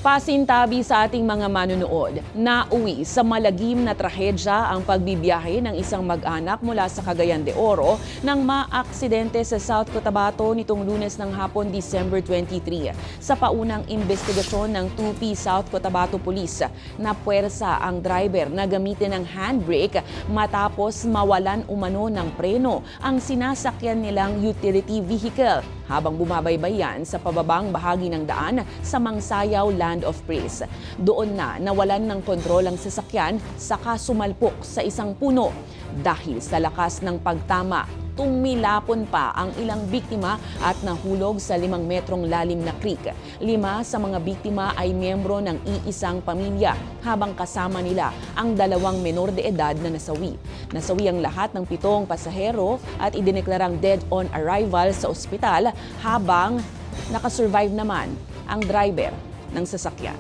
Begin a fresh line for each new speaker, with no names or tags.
Pasintabi sa ating mga manunood, nauwi sa malagim na trahedya ang pagbibiyahe ng isang mag-anak mula sa Cagayan de Oro nang maaksidente sa South Cotabato nitong Lunes ng hapon, December 23. Sa paunang investigasyon ng 2P South Cotabato Police, napuwersa ang driver na gamitin ng handbrake matapos mawalan umano ng preno ang sinasakyan nilang utility vehicle habang bumabaybay yan sa pababang bahagi ng daan sa Mangsayaw Land of Praise. Doon na nawalan ng kontrol ang sasakyan saka sumalpok sa isang puno. Dahil sa lakas ng pagtama, tumilapon pa ang ilang biktima at nahulog sa 5 metrong lalim na creek. 5 sa mga biktima ay miyembro ng iisang pamilya habang kasama nila ang 2 menor de edad na nasawi. Nasawi ang lahat ng 7 pasahero at idineklarang dead on arrival sa ospital habang nakasurvive naman ang driver ng sasakyan.